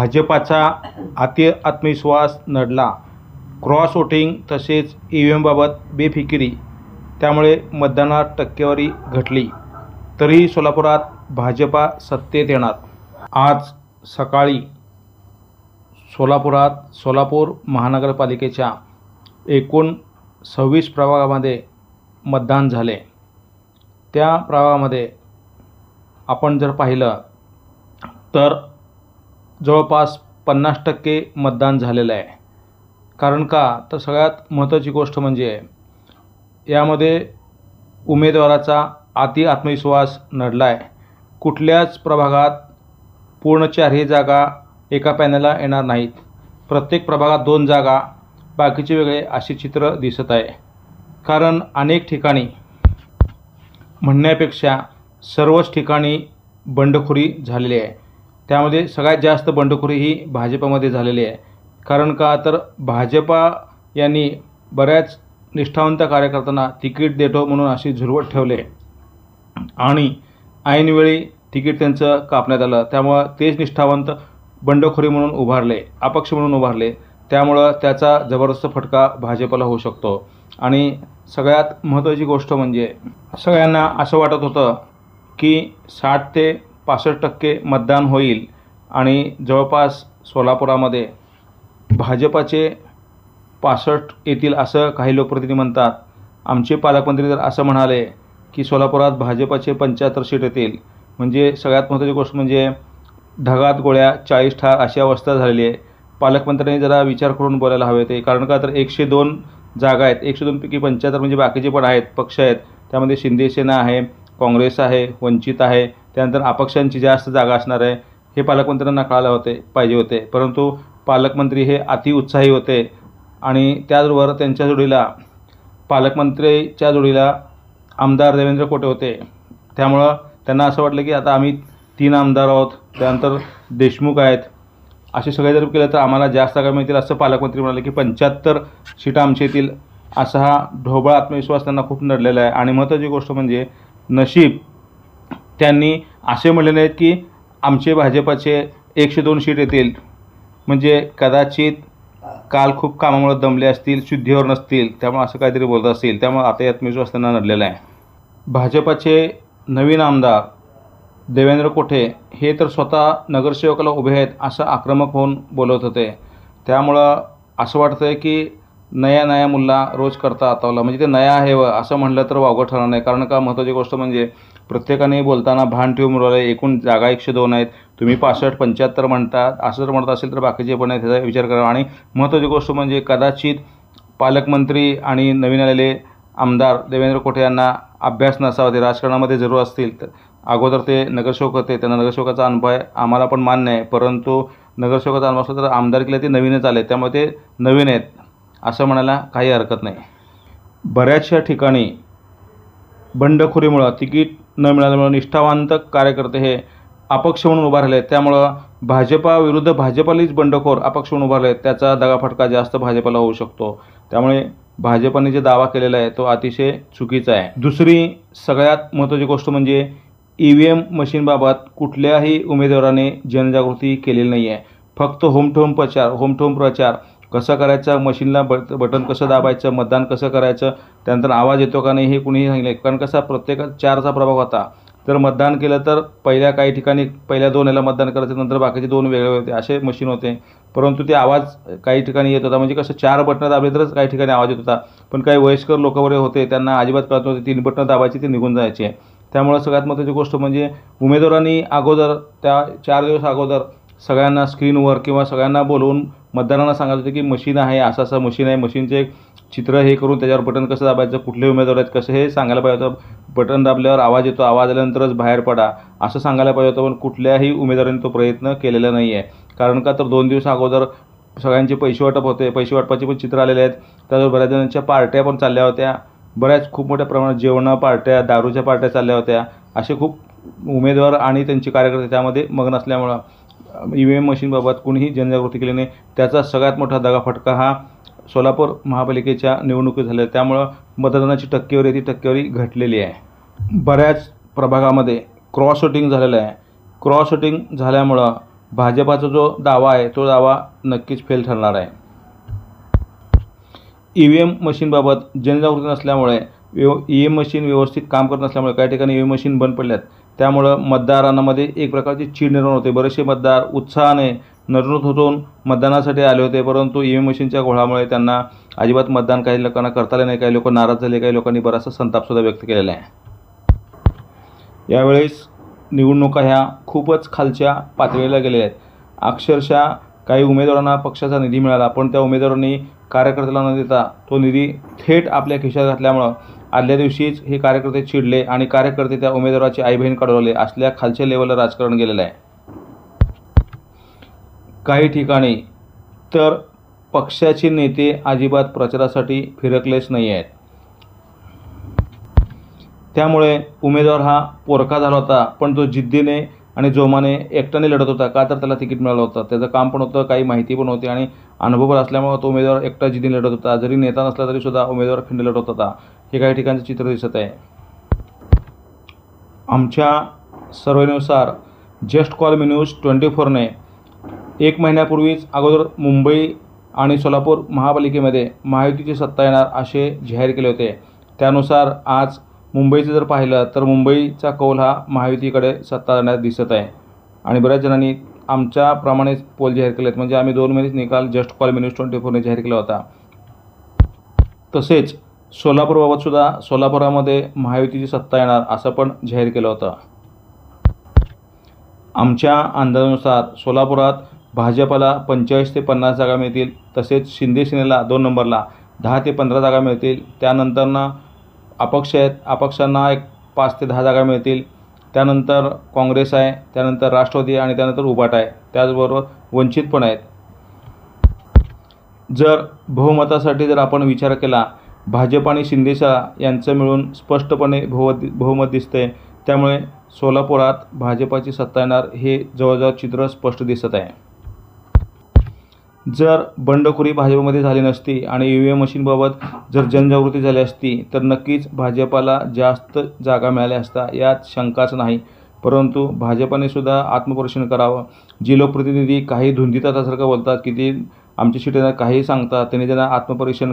भाजपाचा आत्मविश्वास नडला. Cross voting तसेच EVMबाबत बेफिकिरी, त्यामुळे मतदानात टक्केवारी घटली. तरीही सोलापुरात भाजपा सत्तेत येणार. आज सकाळी सोलापूर महानगरपालिकेच्या एकूण 26 प्रभागामध्ये मतदान झाले. त्या प्रभागामध्ये आपण जर पाहिलं तर जवळपास 50% मतदान झालेलं आहे. कारण का तर सगळ्यात महत्त्वाची गोष्ट म्हणजे यामध्ये उमेदवाराचा आत्मविश्वास नडला आहे. कुठल्याच प्रभागात पूर्ण 4ही जागा एका पॅनलला येणार नाहीत. प्रत्येक प्रभागात 2 जागा, बाकीचे वेगळे असे चित्र दिसत आहे. कारण अनेक ठिकाणी म्हणण्यापेक्षा सर्वच ठिकाणी बंडखोरी झालेली आहे. त्यामध्ये सगळ्यात जास्त बंडखोरी ही भाजपमध्ये झालेली आहे. कारण का तर भाजपा यांनी बऱ्याच निष्ठावंत कार्यकर्त्यांना तिकीट देतो म्हणून अशी झुरवत ठेवले आणि ऐनवेळी तिकीट त्यांचं कापण्यात आलं. त्यामुळं तेच निष्ठावंत बंडखोरी म्हणून उभारले, अपक्ष म्हणून उभारले. त्यामुळं त्याचा जबरदस्त फटका भाजपला होऊ शकतो. आणि सगळ्यात महत्त्वाची गोष्ट म्हणजे सगळ्यांना असं वाटत होतं की 60 ते 65% मतदान होईल आणि जवळपास सोलापुरामध्ये भाजपाचे 65 येतील असं काही लोकप्रतिनिधी म्हणतात. आमचे पालकमंत्री तर असं म्हणाले की सोलापुरात भाजपाचे 75 सीट येतील. म्हणजे सगळ्यात महत्त्वाची गोष्ट म्हणजे ढगात गोळ्या 40 ठार अशी अवस्था झालेली आहे. पालकमंत्र्यांनी जरा विचार करून बोलायला हवे ते. कारण का तर 102 जागा आहेत. 102 पैकी 75 म्हणजे बाकीचे पण आहेत, पक्ष आहेत. त्यामध्ये शिंदे सेना आहे, काँग्रेस आहे, वंचित आहे. त्यानंतर अपक्षांची जास्त जागा असणार आहे. हे पालकमंत्र्यांना कळायला पाहिजे होते. परंतु पालकमंत्री हे अतिउत्साही होते आणि त्याचबरोबर त्यांच्या जोडीला पालकमंत्रीच्या जोडीला आमदार देवेंद्र कोटे होते. त्यामुळं त्यांना असं वाटलं की आता आम्ही 3 आमदार आहोत, त्यानंतर देशमुख आहेत, असे सगळे जर केलं तर आम्हाला जास्त जागा मिळतील असं पालकमंत्री म्हणाले की 75 सीटा आमच्या येतील. असा हा ढोबळ आत्मविश्वास त्यांना खूप नडलेला आहे. आणि महत्त्वाची गोष्ट म्हणजे नशीब त्यांनी असे म्हणले नाहीत की आमचे भाजपाचे 102 सीट येतील. म्हणजे कदाचित काल खूप कामामुळे दमले असतील, शुद्धीवर नसतील, त्यामुळे असं काहीतरी बोलत असतील. त्यामुळे आता आत्मविश्वास त्यांना नडलेला आहे. भाजपाचे नवीन आमदार देवेंद्र कोठे हे तर स्वतः नगरसेवकाला उभे आहेत असं आक्रमक होऊन बोलत होते. त्यामुळं असं वाटतं आहे की नया मुल्ला रोज करता आतावला. म्हणजे ते नया आहे असं म्हणलं तर वावगं ठरणार नाही. कारण का महत्त्वाची गोष्ट म्हणजे प्रत्येकाने बोलताना भान ठेवून बोलायला. एकूण जागा 102 आहेत, तुम्ही 65-75 म्हणतात. असं जर म्हणत असेल तर बाकीचे पण आहेत, त्याचा विचार करा. आणि महत्त्वाची गोष्ट म्हणजे कदाचित पालकमंत्री आणि नवीन आलेले आमदार देवेंद्र कोठे यांना अभ्यास नसावा. ते राजकारणामध्ये जरूर असतील तर अगोदर ते नगरसेवक होते, त्यांना नगरसेवकाचा अनुभव आहे, आम्हाला पण मान्य आहे. परंतु नगरसेवकाचा अनुभव असला तर आमदारकीला ते नवीनच आले, त्यामुळे ते नवीन आहेत असं म्हणायला काही हरकत नाही. बऱ्याचशा ठिकाणी बंडखोरीमुळं तिकीट न मिळाल्यामुळं निष्ठावंत कार्यकर्ते हे अपक्ष म्हणून उभा राहिले. त्यामुळं भाजपाविरुद्ध भाजपालाच बंडखोर अपक्ष म्हणून उभा राहिले, त्याचा दगाफटका जास्त भाजपाला होऊ शकतो. त्यामुळे भाजपाने जे दावा केलेला आहे तो अतिशय चुकीचा आहे. दुसरी सगळ्यात महत्त्वाची गोष्ट म्हणजे EVM मशीनबाबत कुठल्याही उमेदवाराने जनजागृती केलेली नाही आहे. फक्त होम टू होम प्रचार कसं करायचं, मशीनला बटन कसं दाबायचं, मतदान कसं करायचं, त्यानंतर आवाज येतो का नाही हे कुणीही सांगितलं. कारण कसा प्रत्येकात 4चा प्रभाग होता. तर मतदान केलं तर पहिल्या काही ठिकाणी पहिल्या 2 याला मतदान करायचं, नंतर बाकीचे 2 वेगळे होते, असे मशीन होते. परंतु ते आवाज काही ठिकाणी येत होता. म्हणजे कसं 4 बटणं दाबले तरच काही ठिकाणी आवाज येत होता. पण काही वयस्कर लोक वगैरे होते, त्यांना अजिबात कळत नव्हते. 3 बटणं दाबायची, ते निघून जायचे. त्यामुळं सगळ्यात महत्त्वाची गोष्ट म्हणजे उमेदवारांनी अगोदर त्या 4 दिवस अगोदर सगळ्यांना स्क्रीनवर किंवा सगळ्यांना बोलवून मतदारांना सांगायचं होतं की मशीन आहे, असं मशीन आहे, मशीनचे चित्र हे करून त्याच्यावर बटन कसं दाबायचं, कुठले उमेदवार आहेत कसं हे सांगायला पाहिजे होतं. बटन दाबल्यावर आवाज येतो, आवाज आल्यानंतरच बाहेर पडा असं सांगायला पाहिजे होतं. पण कुठल्याही उमेदवारांनी तो प्रयत्न केलेला नाही आहे. कारण का तर 2 दिवस अगोदर सगळ्यांचे पैसे वाटप होते, पैसे वाटपाचे पण चित्र आलेले आहेत. त्याच्यावर बऱ्याच जणांच्या पार्ट्या पण चालल्या होत्या. खूप मोठ्या प्रमाणात जेवणं पार्ट्या, दारूच्या पार्ट्या चालल्या होत्या. असे खूप उमेदवार आणि त्यांचे कार्यकर्ते त्यामध्ये मग्न असल्यामुळं EVM मशीनबाबत कुणीही जनजागृती केली नाही. त्याचा सगळ्यात मोठा दगाफटका हा सोलापूर महापालिकेच्या निवडणुकीत झाल्या. त्यामुळं मतदानाची टक्केवारी घटलेली आहे. बऱ्याच प्रभागामध्ये क्रॉस वोटिंग झालेलं आहे. क्रॉस वोटिंग झाल्यामुळं भाजपाचा जो दावा आहे तो दावा नक्कीच फेल ठरणार आहे. EVM मशीनबाबत जनजागृती नसल्यामुळे EVM मशीन व्यवस्थित काम करत नसल्यामुळे काही ठिकाणी EVM मशीन बंद पडल्यात. त्यामुळं मतदारांमध्ये एक प्रकारची चीड निर्माण होते. बरेचसे मतदार उत्साहाने नटून थटून मतदानासाठी आले होते, परंतु EVM मशीनच्या घोळामुळे त्यांना अजिबात मतदान काही लोकांना करता आले नाही. काही लोक नाराज झाले, काही लोकांनी बराचसा संतापसुद्धा व्यक्त केलेला आहे. यावेळेस निवडणुका ह्या खूपच खालच्या पातळीला गेलेल्या आहेत. अक्षरशः काही उमेदवारांना पक्षाचा निधी मिळाला, पण त्या उमेदवारांनी कार्यकर्त्याला न देता तो निधी थेट आपल्या खिशात घातल्यामुळं आदल्या दिवशीच हे कार्यकर्ते चिडले आणि कार्यकर्ते त्या उमेदवाराची आई बहीण काढवले. असल्या खालच्या लेवलला राजकारण गेलेलं आहे. काही ठिकाणी तर पक्षाचे नेते अजिबात प्रचारासाठी फिरकलेच नाही आहेत. त्यामुळे उमेदवार हा पोरका झाला होता, पण तो जिद्दीने आणि जोमाने एकट्याने लढत होता. का तर त्याला तिकीट मिळालं होतं, त्याचं काम पण होतं, काही माहिती पण होती आणि अनुभव पण असल्यामुळे तो उमेदवार एकटा जिद्दीने लढत होता. जरी नेता नसला तरीसुद्धा उमेदवार खिंड लढत होता. हे काही ठिकाणचं चित्र दिसत आहे. आमच्या सर्वेनुसार जस्ट कॉल मी न्यूज 24ने 1 महिन्यापूर्वीच अगोदर मुंबई आणि सोलापूर महापालिकेमध्ये महायुतीची सत्ता येणार असे जाहीर केले होते. त्यानुसार आज मुंबईचं जर पाहिलं तर मुंबईचा कौल हा महायुतीकडे सत्ता येण्यात दिसत आहे आणि बऱ्याच जणांनी आमच्याप्रमाणेच पोल जाहीर केले आहेत. म्हणजे आम्ही 2 महिनेच निकाल जस्ट कॉल मी न्यूज 24ने जाहीर केला होता. तसेच सोलापूरबाबतसुद्धा सोलापुरामध्ये महायुतीची सत्ता येणार असं पण जाहीर केलं होतं. आमच्या अंदाजानुसार सोलापुरात भाजपला 45 ते 50 जागा मिळतील. तसेच शिंदे सेनेला 2 नंबरला 10 ते 15 जागा मिळतील. त्यानंतरनं अपक्ष आहेत, अपक्षांना एक 5 ते 10 जागा मिळतील. त्यानंतर काँग्रेस आहे, त्यानंतर राष्ट्रवादी आणि त्यानंतर उभाटा आहे. त्याचबरोबर वंचित पण आहेत. जर बहुमतासाठी जर आपण विचार केला, भाजप आणि शिंदेशा यांचं मिळून स्पष्टपणे बहुमत दिसते. त्यामुळे सोलापुरात भाजपाची सत्ता येणार हे जवळजवळ चित्र स्पष्ट दिसत आहे. जर बंडखोरी भाजपमध्ये झाली नसती आणि EVM मशीनबाबत जर जनजागृती झाली असती तर नक्कीच भाजपाला जास्त जागा मिळाल्या असता, यात शंकाच नाही. परंतु भाजपाने सुद्धा आत्मपरीक्षण करावं. जे लोकप्रतिनिधी काही धुंदीत असल्यासारखं बोलतात की ते आमची सीट काही सांगतात, त्यांनी त्यांना आत्मपरीक्षण